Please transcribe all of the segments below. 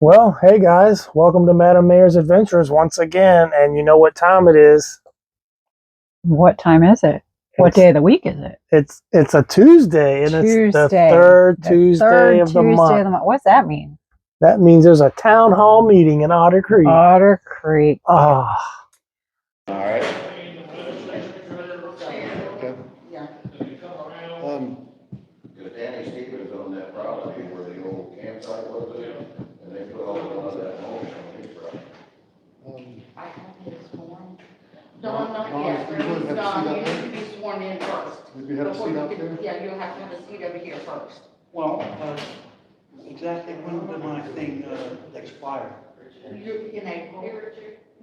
Well, hey guys, welcome to Madam Mayor's Adventures once again. And you know what time it is? What time is it? What day of the week is it? It's a Tuesday, and Tuesday. it's the third Tuesday of the month. What's that mean? That means there's a town hall meeting in Otter Creek. Otter Creek. Oh. All right. Okay. Yeah. Danny Stevens on that property where the old campsite was there, and they put all of that home on his property. I have his sworn. No, not yet. Don, you wouldn't have to see You that need to be sworn in first. Would you have a Before seat you out can- there? Yeah, you'll have to have a seat over here first. Well, exactly when did my thing expire? You're in April.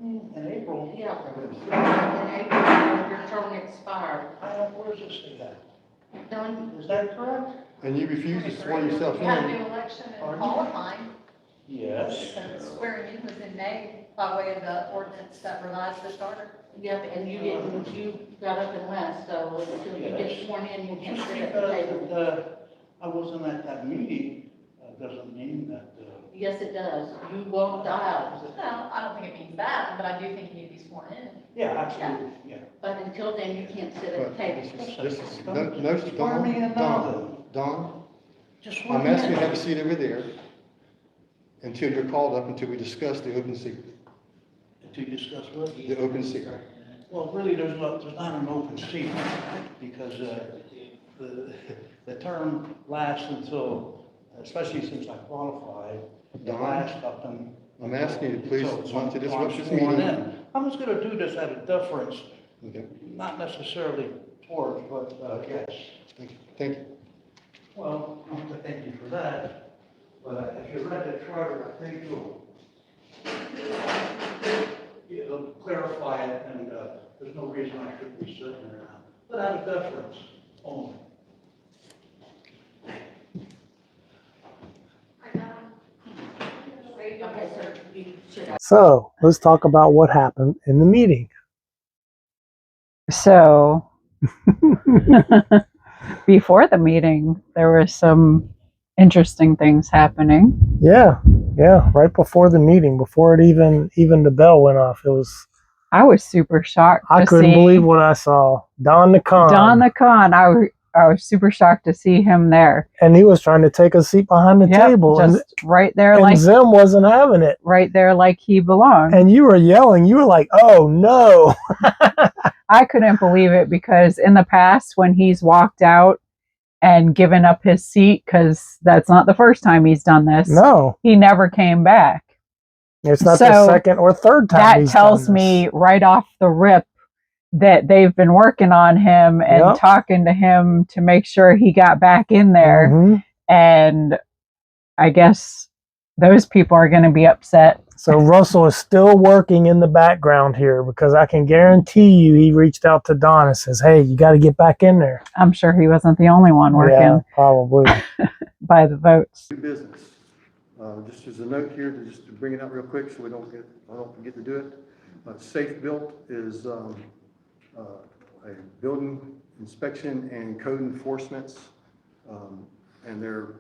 In April? Yeah. In April, your term expired. Where's this thing at? Done? Is that correct? And you refuse to swear yourself You had a in. new election and Pardon? qualifying, Yes. so swearing in was in May by way of the ordinance that revised the charter. Yep, and you didn't, you got up and left, so until you get sworn in, you can't Just sit at the table. because I wasn't at that meeting, doesn't mean that, Yes, it does. You walked out. No, I don't think it means that, but I do think you need to be sworn in. yeah, absolutely, yeah. But until then, you can't sit at the table. This is, no, Swear me in now, Don, Just swear I'm me asking you in. to have a seat over there until you're called up, until we discuss the open seat. To discuss what? The open seat. Well, really, there's not an open seat, because the term lasts until, especially since I qualified, it Don? lasts up and. I'm asking you to please until not to disrupt I'm this sworn meeting. in. I'm just gonna do this out of deference, Okay, not necessarily towards, but, yes. thank you, thank you. Well, I want to thank you for that, but if you read the charter, I think it'll clarify it, and, there's no reason I should be sitting there now, but out of deference only. Okay, sir, you should have. So let's talk about what happened in the meeting. So, before the meeting, there were some interesting things happening. Yeah, right before the meeting, before it even the bell went off, it was. I was super shocked. I couldn't believe what I saw. Don the Con. Don the Con. I was super shocked to see him there. And he was trying to take a seat behind the table, just right there, and like Zim wasn't having it. right there, like he belonged. And you were yelling. You were like, "Oh no!" I couldn't believe it, because in the past, when he's walked out and given up his seat, because that's not the first time he's done this. No, he never came back. it's not So the second or third time. That he's tells done this. me right off the rip that they've been working on him and Yep. talking to him to make sure he got back in there. Mhm. And I guess those people are going to be upset. So Russell is still working in the background here, because I can guarantee you he reached out to Don and says, "Hey, you got to get back in there." I'm sure he wasn't the only one working Yeah, probably. by the votes. New business. Just as a note here, just to bring it out real quick so I don't forget to do it. Safe Built is a building inspection and code enforcements. And there are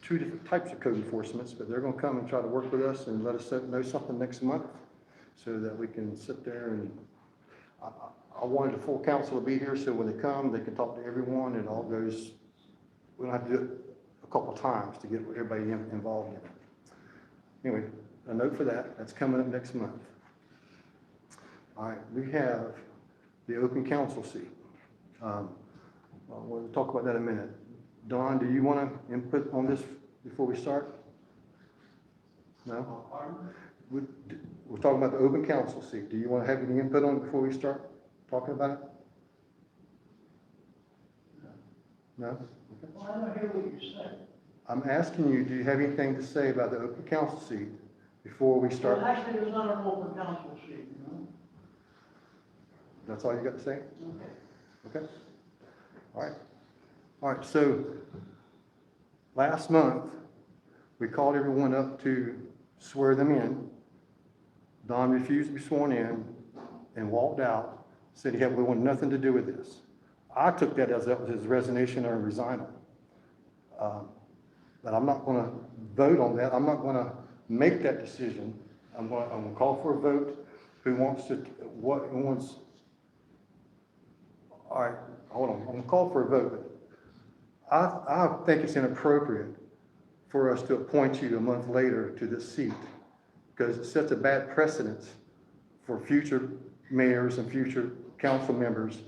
two different types of code enforcements, but they're going to come and try to work with us and let us know something next month so that we can sit there and I wanted the full council to be here, so when they come, they can talk to everyone. It all goes, we don't have to do it a couple of times to get everybody involved in it. Anyway, a note for that. That's coming up next month. All right, we have the open council seat. We'll talk about that in a minute. Don, do you want to input on this before we start? No? We're talking about the open council seat. Do you want to have any input on it before we start talking about it? No? Okay. Well, I don't hear what you said. I'm asking you, do you have anything to say about the open council seat before we start? Well, actually, there's not an open council seat, you know? That's all you got to say? Okay. Okay. All right. All right, so last month, we called everyone up to swear them in. Don refused to be sworn in and walked out, said he wanted nothing to do with this. I took that as his resignation or resignal. But I'm not going to vote on that. I'm not going to make that decision, I'm gonna call for a vote. Who wants to, who wants? All right, hold on, I'm gonna call for a vote. I think it's inappropriate for us to appoint you a month later to this seat, because it sets a bad precedent for future mayors and future council members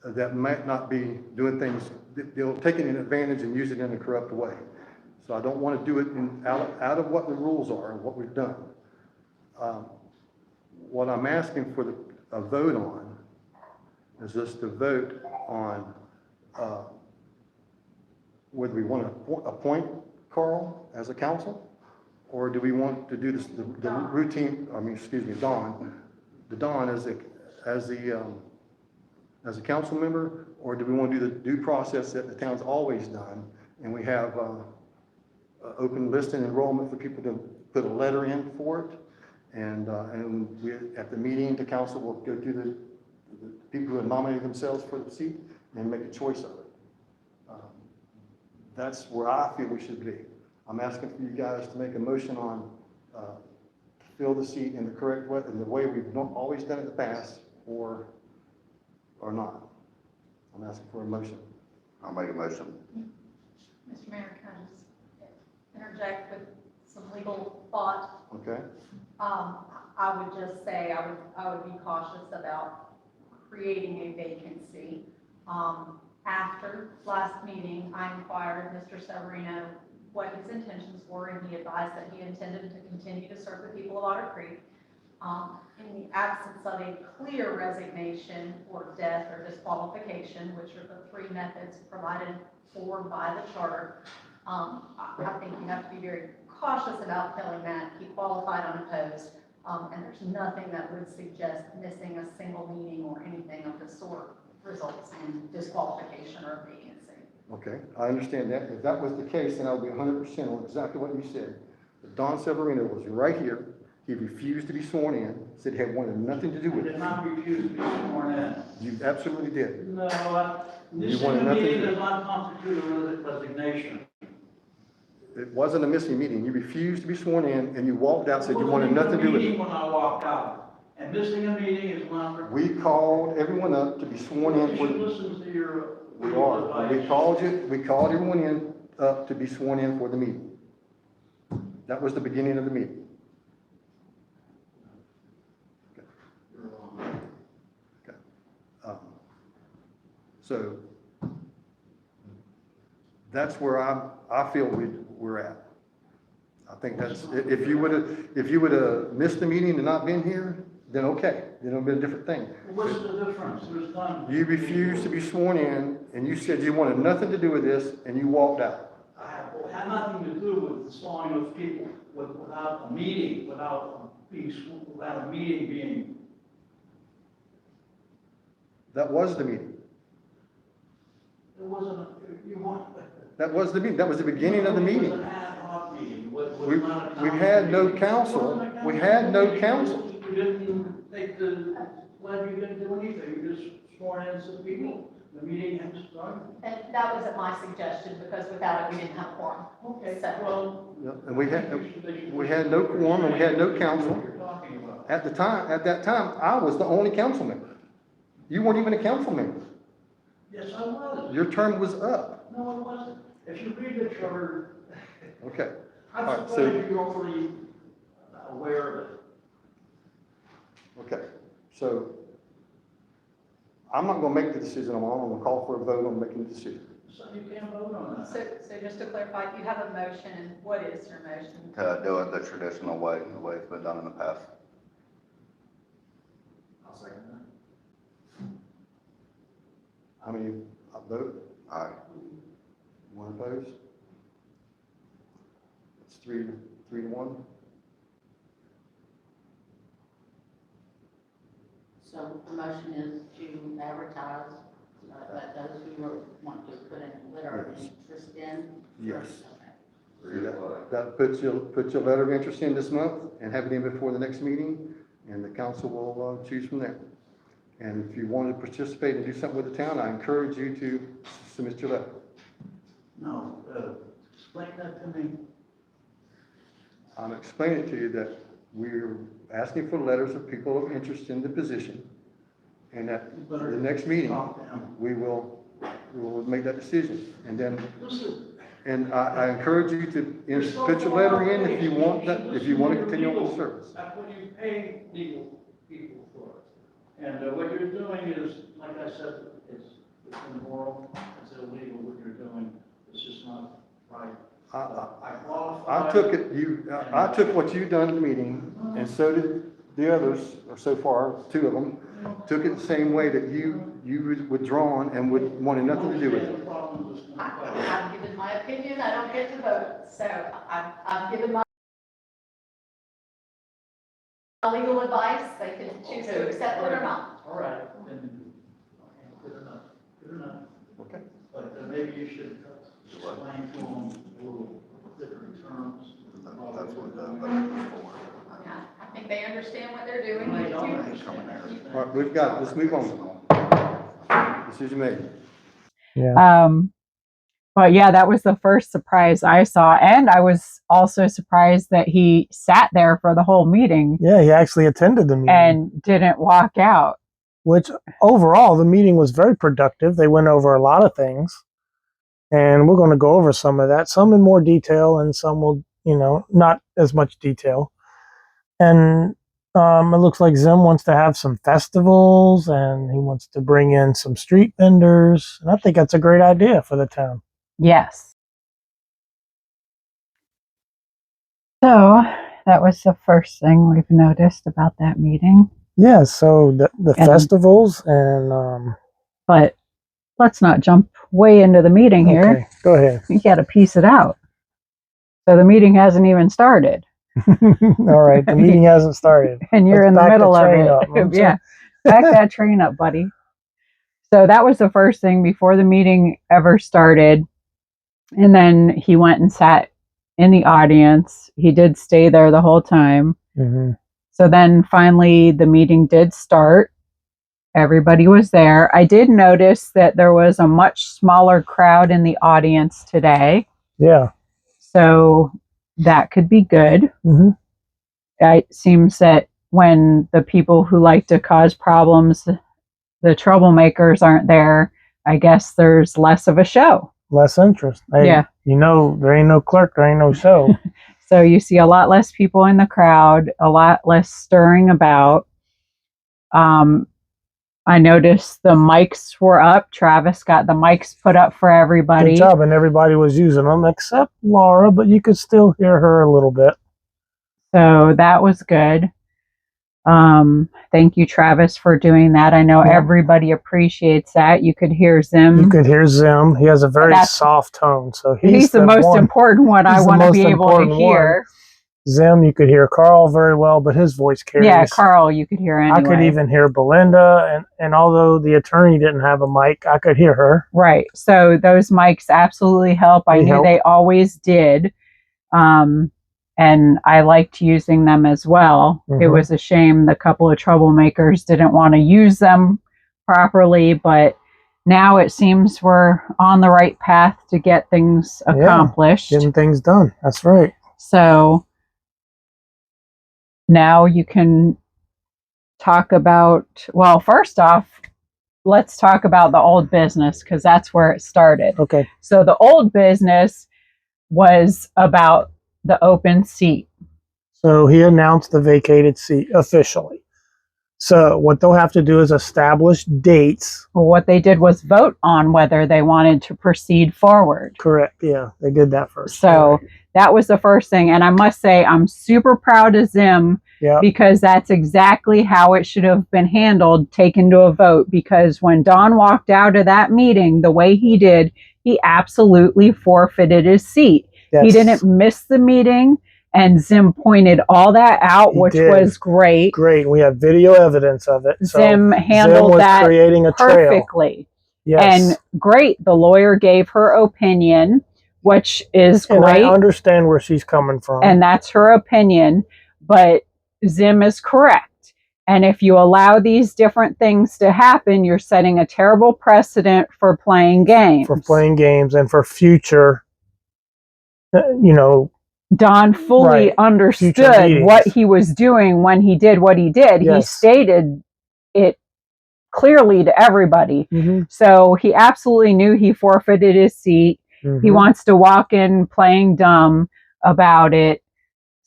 that might not be doing things, they'll take an advantage and use it in a corrupt way. So I don't want to do it out of what the rules are and what we've done. What I'm asking for a vote on is just to vote on whether we want to appoint Carl as a counsel, or do we want to do this, the routine, Don as a council member, or do we want to do the due process that the town's always done, and we have open list and enrollment for people to put a letter in for it, and we, at the meeting, the council will go through the people who have nominated themselves for the seat and make a choice of it. That's where I feel we should be. I'm asking for you guys to make a motion on fill the seat in the correct way, in the way we've always done it in the past, or not. I'm asking for a motion. I'll make a motion. Mr. Mayor, can I just interject with some legal thought? Okay? I would just say, I would be cautious about creating a vacancy. After last meeting, I inquired Mr. Severino what his intentions were, and he advised that he intended to continue to serve the people of Otter Creek. In the absence of a clear resignation or death or disqualification, which are the three methods provided for by the charter, I think you have to be very cautious about filling that. He qualified unopposed, and there's nothing that would suggest missing a single meeting or anything of the sort results in disqualification or vacancy. Okay, I understand that. If that was the case, then I'll be 100% on exactly what you said. But Don Severino was right here. He refused to be sworn in, said he had wanted nothing to do I with did it. not refuse to be sworn in. You absolutely did. No, You this wanted nothing to meeting do. does not constitute a resignation. It wasn't a missing meeting. You refused to be sworn in, and you walked out, said you It wanted wasn't nothing to even do a with meeting it. when I walked out. And missing a meeting is not. We called everyone up to be sworn in You for should the. listen to your. We are. We called everyone in up to be sworn in for the meeting. That was the beginning of the meeting. Okay. So that's where I feel we're at. I think that's, if you would have missed the meeting and not been here, then okay, then it would have been a different thing. What's the difference? There's none. You refused to be sworn in, and you said you wanted nothing to do with this, and you walked out. It had nothing to do with the sawing of people, without a meeting, without a meeting being. That was the meeting. It wasn't, you want. That was the meeting. That was the beginning of the meeting. It was an ad hoc meeting. We had no counsel. We had no counsel. You didn't even take the, well, you didn't do anything. You just sworn in some people. The meeting had started. And that wasn't my suggestion, because without it, we didn't have a quorum. Okay, So- well. Yep, and we had no quorum and we had no counsel. What you're talking about. At that time, I was the only council member. You weren't even a council member. Yes, I was. Your term was up. No, it wasn't. If you read the charter, Okay. I'm All right, so- surprised you're already aware of it. Okay. So I'm not going to make the decision on my own. I'm going to call for a vote on making the decision. So you can't vote on that. So just to clarify, you have a motion, and what is your motion? To do it the traditional way, the way it's been done in the past. I'll second that. How many vote? Aye. One opposed? It's 3-1. So the motion is to advertise, that those who want to put in a letter of interest in. Yes. Okay. That put your letter of interest in this month and have it in before the next meeting, and the council will choose from there. And if you want to participate and do something with the town, I encourage you to submit your letter. No, explain that to me. I'm explaining to you that we're asking for letters of people of interest in the position. And at the next meeting, we will make that decision. And then, and I encourage you to put your letter in if you want that, if you want to continue on with the service. That's what you pay legal people for. And what you're doing is, like I said, it's immoral, it's illegal what you're doing. It's just not right. I took it, I took what you've done in the meeting, and so did the others, or so far, 2 of them, took it the same way that you withdrawn and wanted nothing to do with it. I've given my opinion, I don't get to vote, so I've given my legal advice, they can choose to accept it or not. All right, then, good enough, good enough. Okay. But maybe you should explain to them a little different terms. That's what the letter was for. I think they understand what they're doing. They don't You- understand. All right, we've got it. Let's move on. Decision made. Yeah. But yeah, that was the first surprise I saw. And I was also surprised that he sat there for the whole meeting Yeah, he actually attended the meeting. and didn't walk out. Which overall, the meeting was very productive. They went over a lot of things. And we're going to go over some of that, some in more detail and some will, not as much detail. And it looks like Zim wants to have some festivals and he wants to bring in some street vendors. And I think that's a great idea for the town. Yes. So that was the first thing we've noticed about that meeting. Yeah, so the festivals and... But let's not jump way into the meeting here. Okay, go ahead. You got to piece it out. So the meeting hasn't even started. All right, the meeting hasn't started. And you're Let's in the back middle of train it. up. Yeah. Back that train up, buddy. So that was the first thing before the meeting ever started. And then he went and sat in the audience. He did stay there the whole time. Mm-hmm. So then finally the meeting did start. Everybody was there. I did notice that there was a much smaller crowd in the audience today. Yeah. So that could be good. Mm-hmm. It seems that when the people who like to cause problems, the troublemakers aren't there, I guess there's less of a show. Less interest. Hey, Yeah. There ain't no clerk, there ain't no show. So you see a lot less people in the crowd, a lot less stirring about. I noticed the mics were up. Travis got the mics put up for everybody. Good job, and everybody was using them except Laura, but you could still hear her a little bit. So that was good. Thank you, Travis, for doing that. I know everybody appreciates that. You could hear Zim. You could hear Zim. He has a very soft tone, so he's the most important one I want to be able to hear. Zim, you could hear Carl very well, but his voice carries. Yeah, Carl, you could hear anyway. I could even hear Belinda, and although the attorney didn't have a mic, I could hear her. Right. So those mics absolutely help. I knew they always did. And I liked using them as well. Mm-hmm. It was a shame the couple of troublemakers didn't want to use them properly, but now it seems we're on the right path to get things accomplished. Getting things done. That's right. So now you can talk about, well, first off, let's talk about the old business because that's where it started. Okay. So the old business was about the open seat. So he announced the vacated seat officially. So what they'll have to do is establish dates. Well, what they did was vote on whether they wanted to proceed forward. Correct. Yeah, they did that first. So that was the first thing. And I must say, I'm super proud of Zim because that's exactly how it should have been handled, taken to a vote. Because when Don walked out of that meeting the way he did, he absolutely forfeited his seat. Yes. He didn't miss the meeting. And Zim pointed all that out, which was great. Great. We have video evidence of it. So Zim handled that creating a perfectly. Yes. And great. The lawyer gave her opinion, which is great. And I understand where she's coming from. And that's her opinion. But Zim is correct. And if you allow these different things to happen, you're setting a terrible precedent for playing games. For playing games and for future, Don fully Right. understood Future meetings. what he was doing when he did what he did. He Yes. stated it clearly to everybody. Mm-hmm. So he absolutely knew he forfeited his seat. Mm-hmm. He wants to walk in playing dumb about it.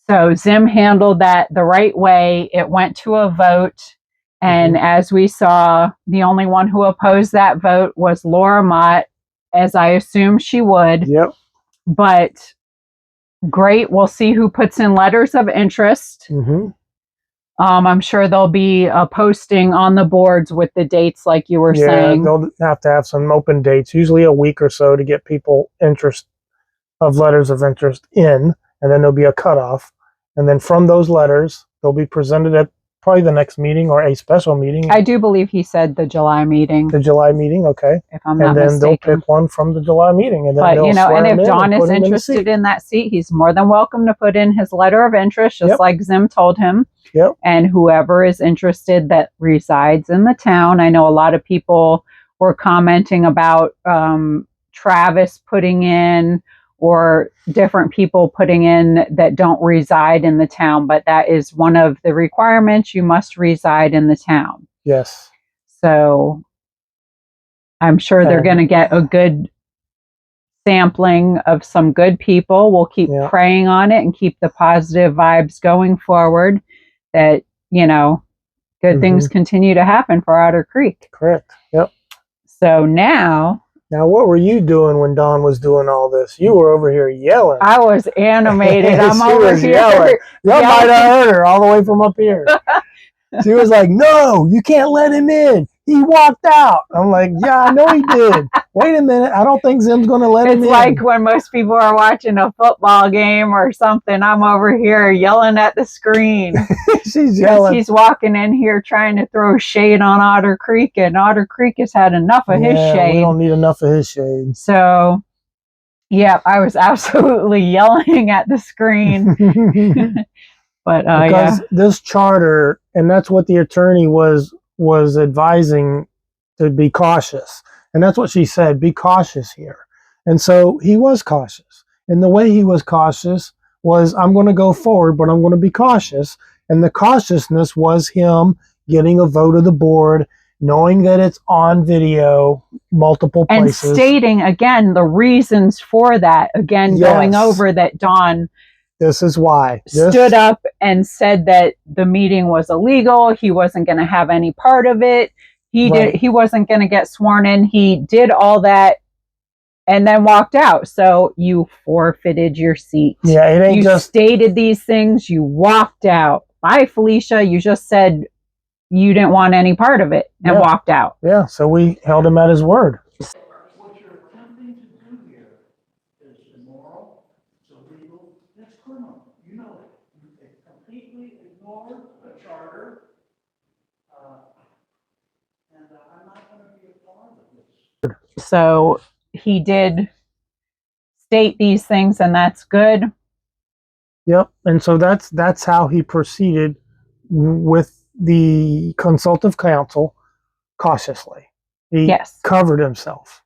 So Zim handled that the right way. It went to a vote. And as we saw, the only one who opposed that vote was Laura Mott, as I assumed she would. Yep. But great. We'll see who puts in letters of interest. Mm-hmm. I'm sure there'll be a posting on the boards with the dates, like you were saying. They'll have to have some open dates, usually a week or so, to get people interest of letters of interest in, and then there'll be a cutoff. And then from those letters, they'll be presented at probably the next meeting or a special meeting. I do believe he said the July meeting. The July meeting, okay. If I'm not mistaken. And then they'll pick one from the July meeting. And then but, you know, and if Don is interested in that seat, he's more than welcome to put in his letter of interest, just like Zim told him. Yep. And whoever is interested that resides in the town. I know a lot of people were commenting about Travis putting in, or different people putting in that don't reside in the town, but that is one of the requirements. You must reside in the town. Yes. So I'm sure they're going to get a good sampling of some good people. We'll keep praying on it and keep the positive vibes going forward, that, you know, good things continue to happen for Otter Creek. Correct. Yep. So now, what were you doing when Dawn was doing all this? You were over here yelling. I was animated. I'm over here yelling. You might have heard her all the way from up here. She was like, "No, you can't let him in. He walked out." I'm like, "Yeah, I know he did. Wait a minute. I don't think Zim's going to let him in." It's like when most people are watching a football game or something. I'm over here yelling at the screen. She's yelling. He's walking in here trying to throw shade on Otter Creek, and Otter Creek has had enough of his shade. We don't need enough of his shade. So, yeah, I was absolutely yelling at the screen. But because this charter, and that's what the attorney was advising, to be cautious. And that's what she said, be cautious here. And so he was cautious. And the way he was cautious was, I'm going to go forward, but I'm going to be cautious. And the cautiousness was him getting a vote of the board, knowing that it's on video, multiple places. And stating, again, the reasons for that. Again, going over that Don... This is why. Stood up and said that the meeting was illegal. He wasn't going to have any part of it. He wasn't going to get sworn in. He did all that and then walked out. So you forfeited your seat. Yeah, it ain't you just stated these things. You walked out. Bye, Felicia. You just said you didn't want any part of it and walked out. Yeah, so we held him at his word. What you're attempting to do here is immoral, it's illegal, it's criminal. You know it. You completely ignored the charter, and I'm not going to be a part of this. So he did state these things, and that's good. Yep, and so that's how he proceeded with the consultative counsel, cautiously. He covered himself,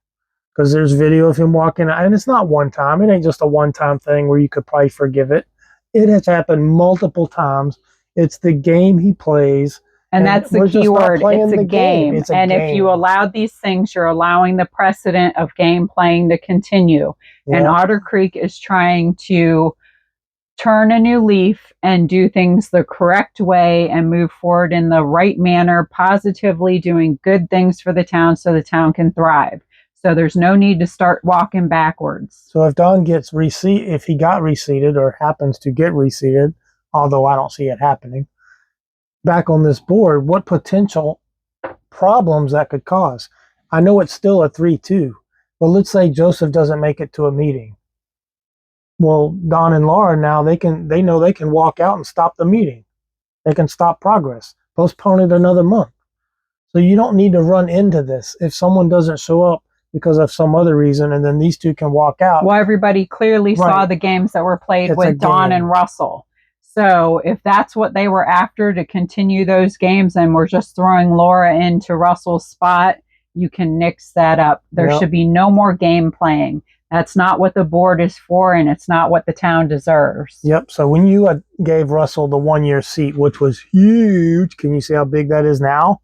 because there's video of him walking out, and it's not one time. It ain't just a one-time thing where you could probably forgive it. It has happened multiple times. It's the game he plays. And that's the key word. It's a game. If you allowed these things, you're allowing the precedent of game playing to continue. Yeah. And Otter Creek is trying to turn a new leaf and do things the correct way and move forward in the right manner, positively doing good things for the town so the town can thrive. So there's no need to start walking backwards. So if Don gets if he got reseated or happens to get reseated, although I don't see it happening, back on this board, what potential problems that could cause? I know it's still a 3-2, but let's say Joseph doesn't make it to a meeting. Well, Don and Laura now, they know they can walk out and stop the meeting. They can stop progress, postpone it another month. So you don't need to run into this if someone doesn't show up because of some other reason, and then these two can walk out. Well, everybody clearly saw the games that were played with Don and Russell. So if that's what they were after, to continue those games, and we're just throwing Laura into Russell's spot, you can nix that up. There should be no more game playing. That's not what the board is for, and it's not what the town deserves. Yep. So when you gave Russell the 1-year seat, which was huge, can you see how big that is now?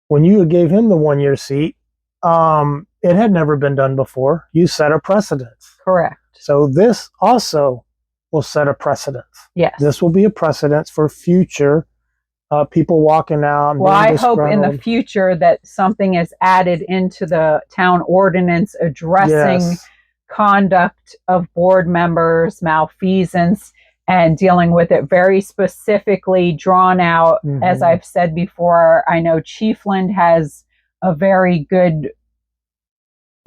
When you gave him the 1-year seat, it had never been done before. You set a precedent. Correct. So this also will set a precedent. Yes. This will be a precedent for future people walking out. And well, being I hope in the future that something is added into the town ordinance addressing conduct of board members, malfeasance, and dealing with it very specifically drawn out. As I've said before, I know Chiefland has a very good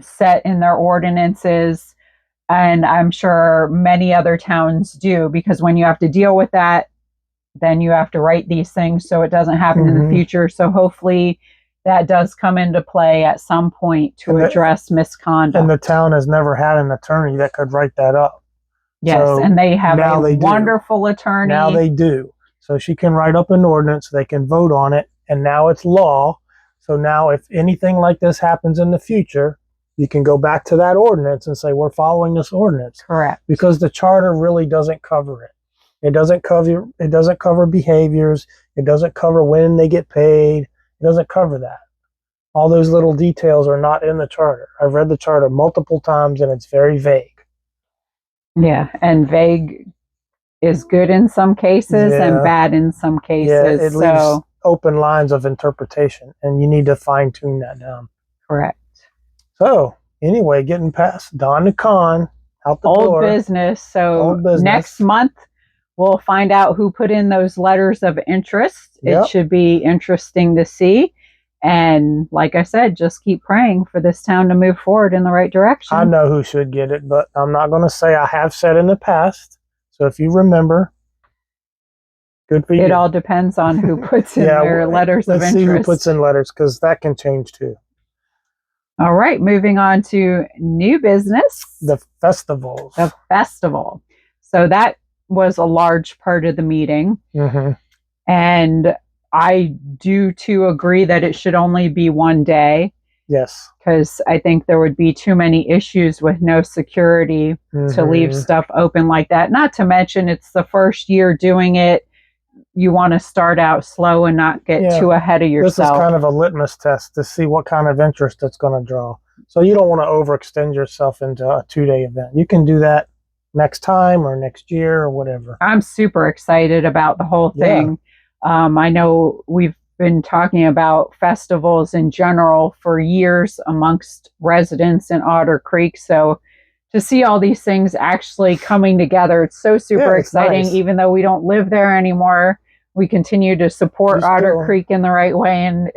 set in their ordinances, and I'm sure many other towns do, because when you have to deal with that, then you have to write these things so it doesn't happen in the future. So hopefully that does come into play at some point to address misconduct. And the town has never had an attorney that could write that up. Yes, so and they have a wonderful attorney. Now they do. So she can write up an ordinance, they can vote on it, and now it's law. So now if anything like this happens in the future, you can go back to that ordinance and say, we're following this ordinance. Correct. Because the charter really doesn't cover it. It doesn't cover behaviors. It doesn't cover when they get paid. It doesn't cover that. All those little details are not in the charter. I've read the charter multiple times and it's very vague. Yeah, and vague is good in some cases and bad in some cases. Yeah, it leaves open lines of interpretation, and you need to fine tune that down. Correct. So anyway, getting past Don the Con out the door. Old business. So next month we'll find out who put in those letters of interest. It should be interesting to see. And like I said, just keep praying for this town to move forward in the right direction. I know who should get it, but I'm not going to say. I have said in the past. So if you remember, good for you. It all depends on who puts in their letters of interest. Let's see who puts in letters, because that can change too. All right, moving on to new business. The festivals. The festival. So that was a large part of the meeting. And I do too agree that it should only be one day. Yes. Because I think there would be too many issues with no security to leave stuff open like that. Not to mention it's the first year doing it. You want to start out slow and not get too ahead of yourself. This is kind of a litmus test to see what kind of interest it's going to draw. So you don't want to overextend yourself into a 2-day event. You can do that next time or next year or whatever. I'm super excited about the whole thing. I know we've been talking about festivals in general for years amongst residents in Otter Creek. So to see all these things actually coming together, it's so super exciting. Nice. Even though we don't live there anymore, we continue to support Otter Creek in the right way. And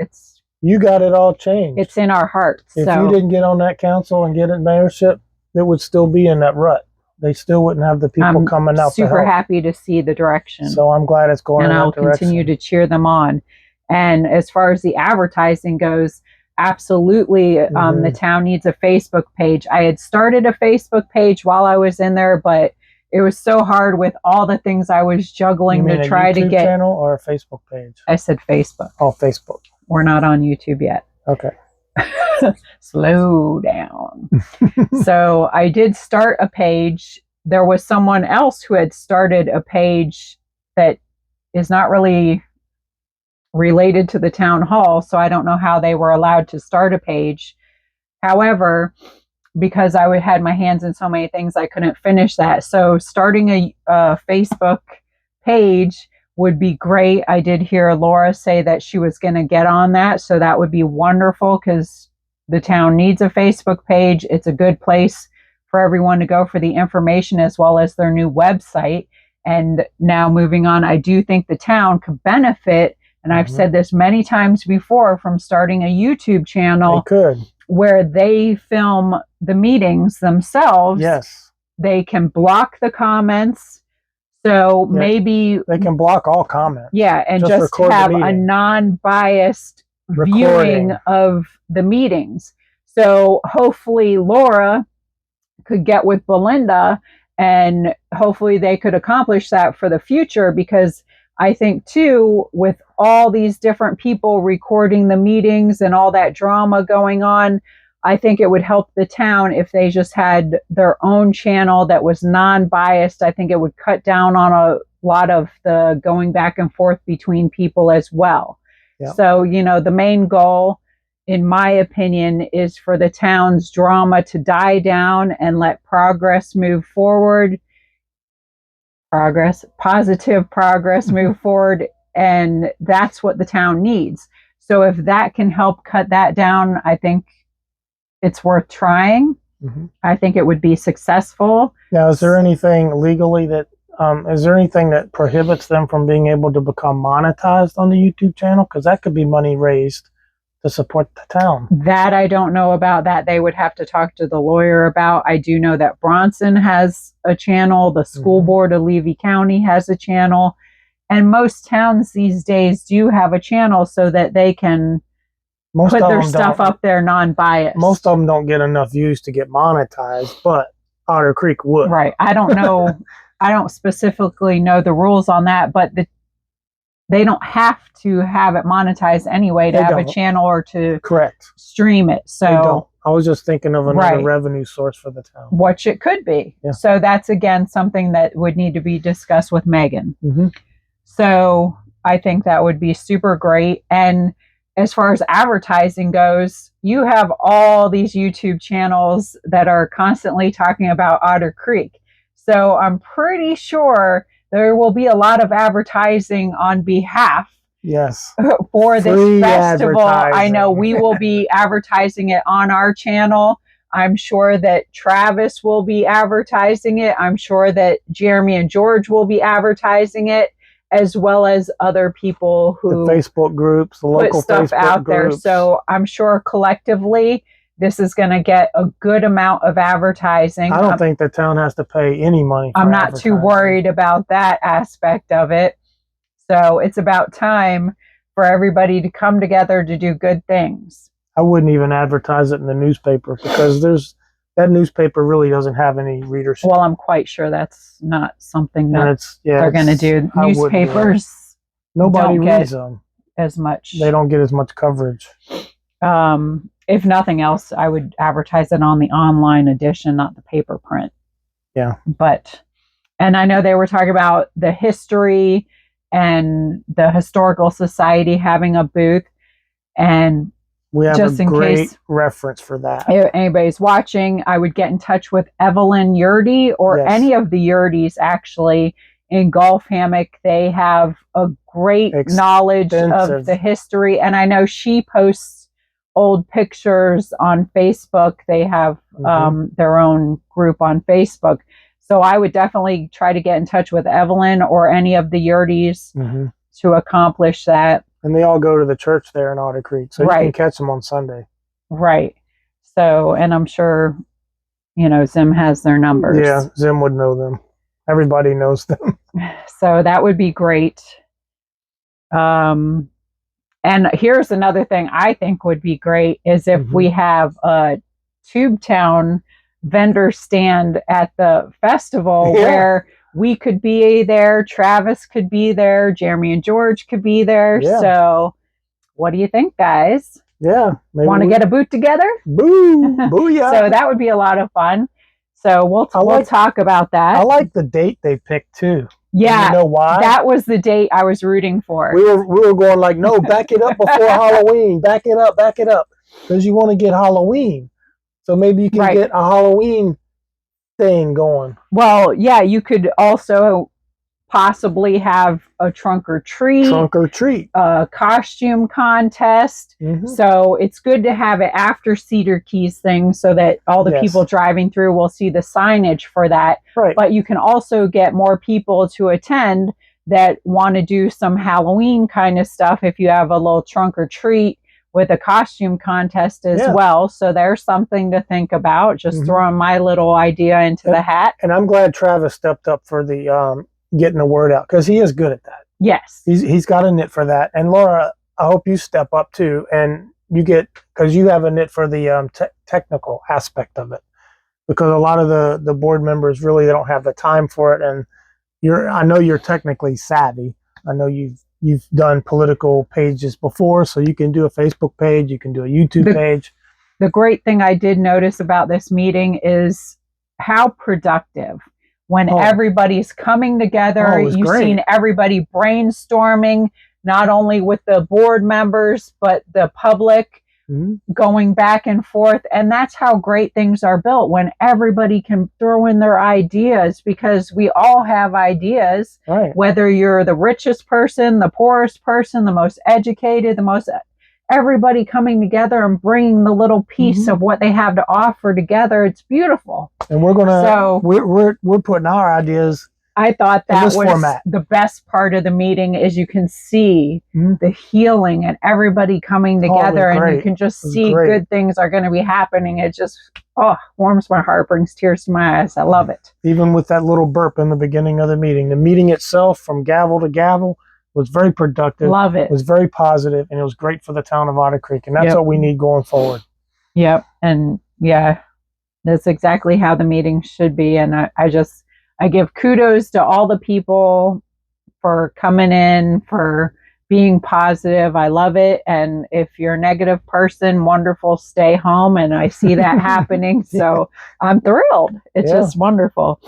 you got it all changed. It's in our hearts. If you didn't get on that council and get it mayorship, it would still be in that rut. They still wouldn't have the people coming out. Super happy to see the direction. So I'm glad it's going in that direction. And I'll continue to cheer them on. And as far as the advertising goes, absolutely, the town needs a Facebook page. I had started a Facebook page while I was in there, but it was so hard with all the things I was juggling to try to get. A YouTube channel or a Facebook page? I said Facebook. Oh, Facebook. We're not on YouTube yet. Okay. Slow down. So I did start a page. There was someone else who had started a page that is not really related to the town hall, so I don't know how they were allowed to start a page. However, because I had my hands in so many things, I couldn't finish that. So starting a Facebook page would be great. I did hear Laura say that she was going to get on that, so that would be wonderful, because the town needs a Facebook page. It's a good place for everyone to go for the information, as well as their new website. And now moving on, I do think the town could benefit, and I've said this many times before, from starting a YouTube channel where they film the meetings themselves. Yes. They can block the comments. So maybe they can block all comments. Yeah, and just have a non-biased viewing of the meetings. So hopefully Laura could get with Belinda, and hopefully they could accomplish that for the future, because I think too, with all these different people recording the meetings and all that drama going on, I think it would help the town if they just had their own channel that was non-biased. I think it would cut down on a lot of the going back and forth between people as well. Yeah. So, the main goal, in my opinion, is for the town's drama to die down and let progress move forward. Positive progress move forward. And that's what the town needs. So if that can help cut that down, I think it's worth trying. Mm-hmm. I think it would be successful. Now, is there anything legally is there anything that prohibits them from being able to become monetized on the YouTube channel? Because that could be money raised to support the town. That I don't know about. That they would have to talk to the lawyer about. I do know that Bronson has a channel. The school board of Levy County has a channel. And most towns these days do have a channel so that they can put their stuff up there non-biased. Most of them don't get enough views to get monetized, but Otter Creek would. Right. I don't know. I don't specifically know the rules on that, but they don't have to have it monetized anyway to have a channel or to stream it. So they don't. I was just thinking of another revenue source for the town. Which it could be. Yeah. So that's, again, something that would need to be discussed with Megan. Mm-hmm. So I think that would be super great. And as far as advertising goes, you have all these YouTube channels that are constantly talking about Otter Creek. So I'm pretty sure there will be a lot of advertising on behalf for this festival. I know we will be advertising it on our channel. I'm sure that Travis will be advertising it. I'm sure that Jeremy and George will be advertising it, as well as other people who the Facebook groups, the local stuff Facebook out there. groups. So I'm sure collectively this is going to get a good amount of advertising. I don't think the town has to pay any money for I'm not too worried about that aspect of it. So it's about time for everybody to come together to do good things. I wouldn't even advertise it in the newspaper because that newspaper really doesn't have any readership. Well, I'm quite sure that's not something that they're going to do. Newspapers, nobody reads them as much. They don't get as much coverage. If nothing else, I would advertise it on the online edition, not the paper print. Yeah. And I know they were talking about the history and the Historical Society having a booth. And we have just a great reference for that. If anybody's watching, I would get in touch with Evelyn Yurdy or any of the Yurdys actually in Golf Hammock. They have a great knowledge of the history. And I know she posts old pictures on Facebook. They have their own group on Facebook. So I would definitely try to get in touch with Evelyn or any of the Yurdys to accomplish that. And they all go to the church there in Otter Creek, so you can catch them on Sunday. Right. So, and I'm sure, Zim has their numbers. Yeah, Zim would know them. Everybody knows them. So that would be great. And here's another thing I think would be great is if we have a Tubetown vendor stand at the festival where we could be there, Travis could be there, Jeremy and George could be there. Yeah. So what do you think, guys? Yeah. Want to get a boot together? Boo! Booyah! So that would be a lot of fun. So we'll talk about that. I like the date they picked too. Yeah. You know why? That was the date I was rooting for. We were going like, no, back it up before Halloween. Back it up. Because you want to get Halloween. So maybe you can get a Halloween thing going. Well, yeah, you could also possibly have a trunk or treat, a costume contest. So it's good to have it after Cedar Keys thing so that all the people driving through will see the signage for that. Right. But you can also get more people to attend that want to do some Halloween kind of stuff if you have a little trunk or treat with a costume contest as well. So there's something to think about. Just throwing my little idea into the hat. And I'm glad Travis stepped up for the getting the word out because he is good at that. Yes. He's got a nit for that. And Laura, I hope you step up too. And you because you have a nit for the technical aspect of it. Because a lot of the board members really they don't have the time for it. And I know you're technically savvy. I know you've done political pages before, so you can do a Facebook page, you can do a YouTube page. the great thing I did notice about this meeting is how productive. When everybody's coming together, you've seen everybody brainstorming, not only with the board members, but the public going back and forth. And that's how great things are built, when everybody can throw in their ideas, because we all have ideas, whether you're the richest person, the poorest person, the most educated, everybody coming together and bringing the little piece of what they have to offer together. It's beautiful. And we're putting our ideas. I thought that was format. The best part of the meeting is you can see the healing and everybody coming together, and you can just see good things are going to be happening. It just warms my heart, brings tears to my eyes. I love it. Even with that little burp in the beginning of the meeting itself, from gavel to gavel, was very productive. Love it. It was very positive, and it was great for the town of Otter Creek, and that's what we need going forward. Yep. And yeah, that's exactly how the meeting should be. And I give kudos to all the people for coming in, for being positive. I love it. And if you're a negative person, wonderful, stay home. And I see that happening. So I'm thrilled. It's just wonderful.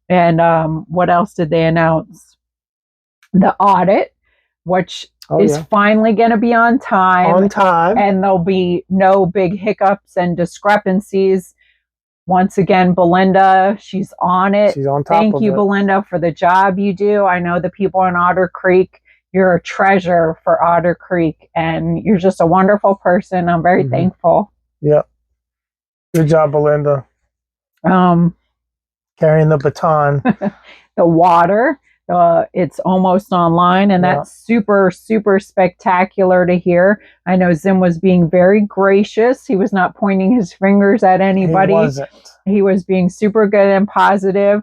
And what else did they announce? The audit, which is finally going to be on time. And there'll be no big hiccups and discrepancies. Once again, Belinda, she's on it. She's on top of it. Thank you, Belinda, for the job you do. I know the people in Otter Creek, you're a treasure for Otter Creek, and you're just a wonderful person. I'm very thankful. Yep. Good job, Belinda. Carrying the baton. The water, it's almost online, and that's super, super spectacular to hear. I know Zim was being very gracious. He was not pointing his fingers at anybody. He wasn't. He was being super good and positive.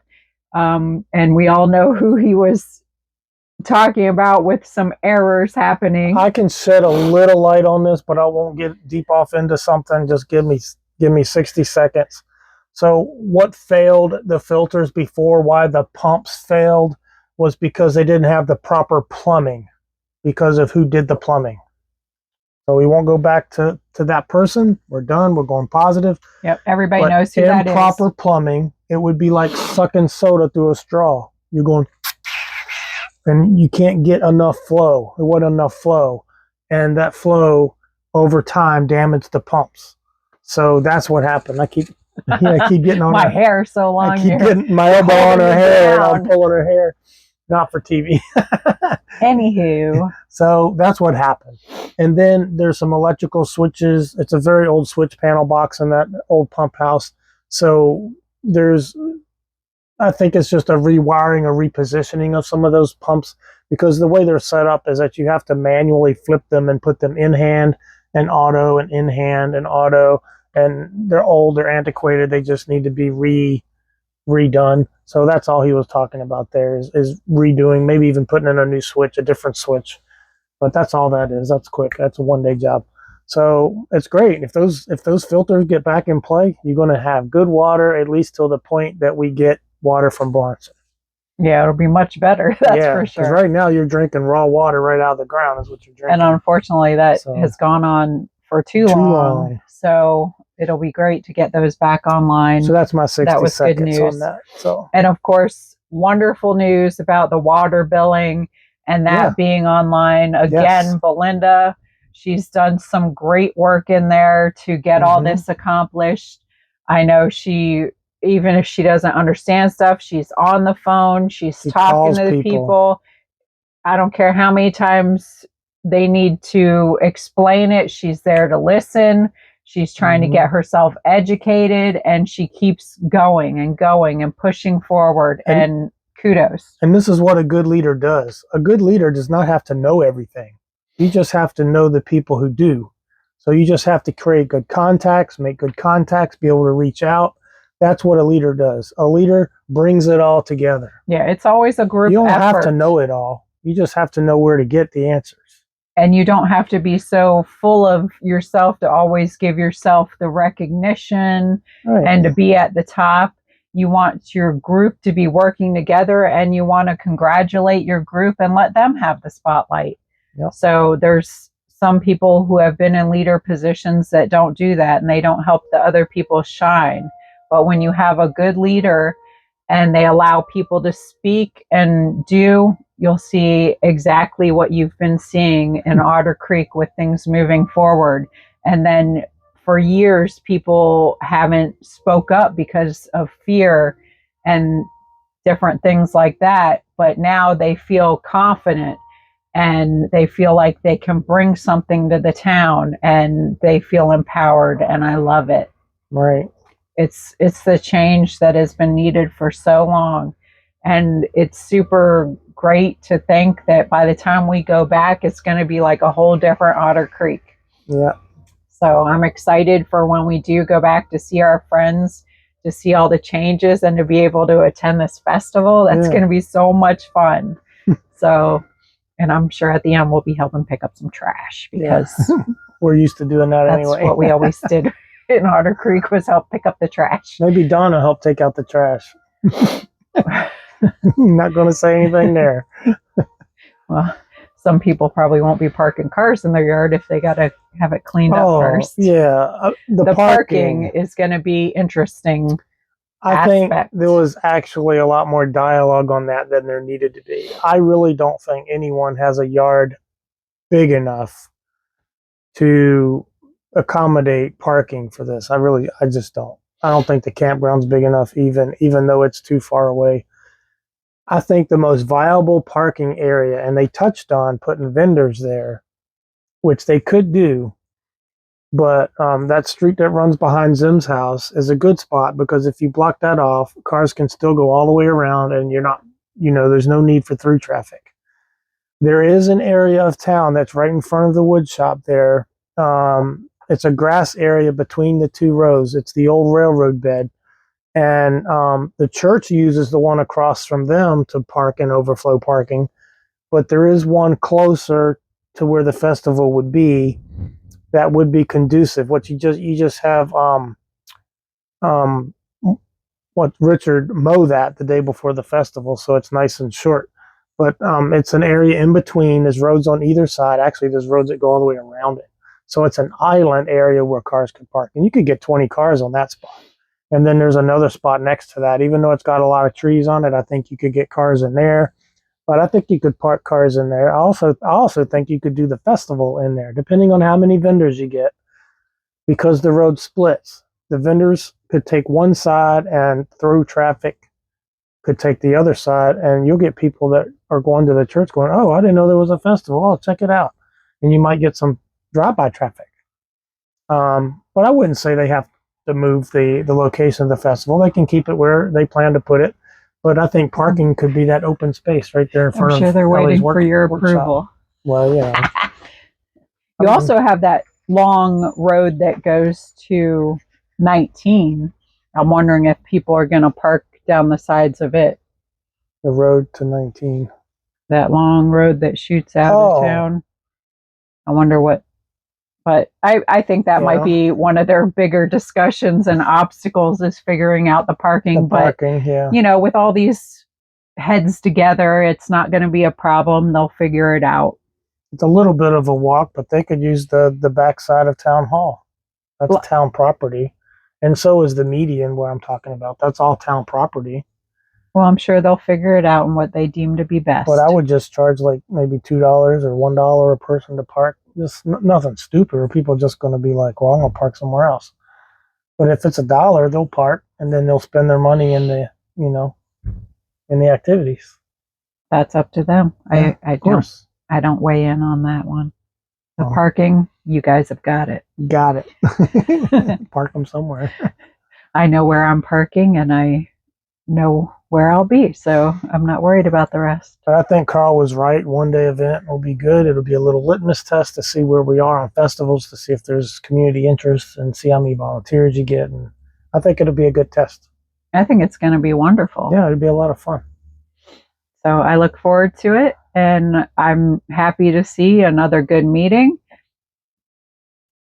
And we all know who he was talking about with some errors happening. I can shed a little light on this, but I won't get deep off into something. Just give me 60 seconds. So what failed the filters before, why the pumps failed, was because they didn't have the proper plumbing, because of who did the plumbing. So we won't go back to that person. We're done. We're going positive. Yep, everybody knows who that is. Improper plumbing, it would be like sucking soda through a straw. You're going, and you can't get enough flow. There wasn't enough flow. And that flow over time damaged the pumps. So that's what happened. I keep getting on my hair so long. I keep getting my elbow on her hair, and I'm pulling her hair. Not for TV. Anywho. So that's what happened. And then there's some electrical switches. It's a very old switch panel box in that old pump house. So I think it's just a rewiring or repositioning of some of those pumps, because the way they're set up is that you have to manually flip them and put them in hand and auto and in hand and auto. And they're old, they're antiquated. They just need to be redone. So that's all he was talking about there is redoing, maybe even putting in a new switch, a different switch. But that's all that is. That's quick. That's a one-day job. So it's great. If those filters get back in play, you're going to have good water, at least till the point that we get water from Bronson. Yeah, it'll be much better. That's for sure. Because right now you're drinking raw water right out of the ground is what you're drinking. And unfortunately that has gone on for too long. So it'll be great to get those back online. So that's my 60 that was seconds good news. on that. So. And of course, wonderful news about the water billing and that being online. Again, Belinda, she's done some great work in there to get all this accomplished. I know even if she doesn't understand stuff, she's on the phone, she's talking to the people. I don't care how many times they need to explain it. She's there to listen. She's trying to get herself educated, and she keeps going and pushing forward, and kudos. And this is what a good leader does. A good leader does not have to know everything. You just have to know the people who do. So you just have to create good contacts, make good contacts, be able to reach out. That's what a leader does. A leader brings it all together. Yeah, it's always a group effort. You don't have to know it all. You just have to know where to get the answers. And you don't have to be so full of yourself to always give yourself the recognition and to be at the top. You want your group to be working together, and you want to congratulate your group and let them have the spotlight. Yep. So there's some people who have been in leader positions that don't do that, and they don't help the other people shine. But when you have a good leader and they allow people to speak and do, you'll see exactly what you've been seeing in Otter Creek with things moving forward. And then for years, people haven't spoke up because of fear and different things like that. But now they feel confident and they feel like they can bring something to the town and they feel empowered. And I love it. Right. It's the change that has been needed for so long. And it's super great to think that by the time we go back, it's going to be like a whole different Otter Creek. Yeah. So I'm excited for when we do go back to see our friends, to see all the changes and to be able to attend this festival. That's going to be so much fun. So, and I'm sure at the end we'll be helping pick up some trash because we're used to doing that that's anyway. what we always did in Otter Creek was help pick up the trash. Maybe Donna helped take out the trash. Not going to say anything there. Well, some people probably won't be parking cars in their yard if they got to have it cleaned up first. Yeah. The parking is going to be interesting. I think there was actually a lot more dialogue on that than there needed to be. I really don't think anyone has a yard big enough to accommodate parking for this. I just don't. I don't think the campground's big enough, even though it's too far away. I think the most viable parking area, and they touched on putting vendors there, which they could do, but that street that runs behind Zim's house is a good spot because if you block that off, cars can still go all the way around and you're not, there's no need for through traffic. There is an area of town that's right in front of the wood shop there. It's a grass area between the two rows. It's the old railroad bed. And the church uses the one across from them to park and overflow parking. But there is one closer to where the festival would be that would be conducive. What you just have Richard mow that the day before the festival, so it's nice and short. But it's an area in between. There's roads on either side. Actually, there's roads that go all the way around it. So it's an island area where cars could park. And you could get 20 cars on that spot. And then there's another spot next to that. Even though it's got a lot of trees on it, I think you could get cars in there. But I think you could park cars in there. I also think you could do the festival in there, depending on how many vendors you get, because the road splits. The vendors could take one side and through traffic could take the other side, and you'll get people that are going to the church going, oh, I didn't know there was a festival. Oh, check it out. And you might get some drive-by traffic. But I wouldn't say they have to move the location of the festival. They can keep it where they plan to put it. But I think parking could be that open space right there in front of. I'm sure they're waiting for your approval. Well, yeah. You also have that long road that goes to 19. I'm wondering if people are going to park down the sides of it. The road to 19. That long road that shoots out of town. I wonder what. But I think that might be one of their bigger discussions and obstacles is figuring out the parking. With all these heads together, it's not going to be a problem. They'll figure it out. It's a little bit of a walk, but they could use the backside of Town Hall. That's town property. And so is the median where I'm talking about. That's all town property. Well, I'm sure they'll figure it out and what they deem to be best. But I would just charge like maybe $2 or $1 a person to park. Just nothing stupid, or people just going to be like, well, I'm going to park somewhere else. But if it's $1, they'll park and then they'll spend their money in the, in the activities. That's up to them. Yeah, I don't weigh in on that one. The parking, you guys have got it. Got it. Park them somewhere. I know where I'm parking and I know where I'll be, so I'm not worried about the rest. But I think Carl was right. One-day event will be good. It'll be a little litmus test to see where we are on festivals, to see if there's community interest and see how many volunteers you get. And I think it'll be a good test. I think it's going to be wonderful. Yeah, it'll be a lot of fun. So I look forward to it, and I'm happy to see another good meeting.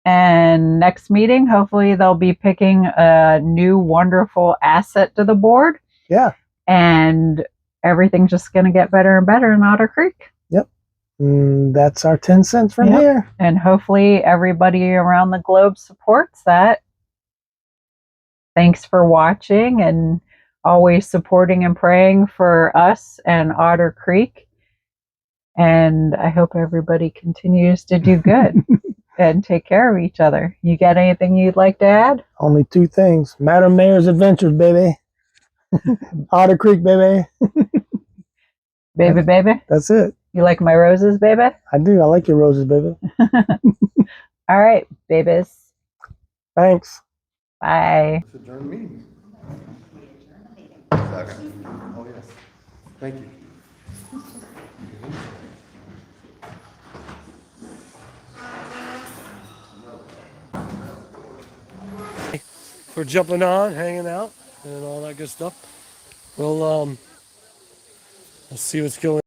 And next meeting, hopefully they'll be picking a new wonderful asset to the board. Yeah. And everything's just going to get better and better in Otter Creek. Yep. That's our 10 cents from Yep. here. And hopefully everybody around the globe supports that. Thanks for watching and always supporting and praying for us and Otter Creek. And I hope everybody continues to do good and take care of each other. You got anything you'd like to add? Only 2 things. Madam Mayor's Adventures, baby. Otter Creek, baby. Baby. That's it. You like my roses, baby? I do. I like your roses, baby. All right, babies. Thanks. Bye. Let's adjourn the meeting. Second. Oh, yes. Thank you. For jumping on, hanging out, and all that good stuff. We'll see what's going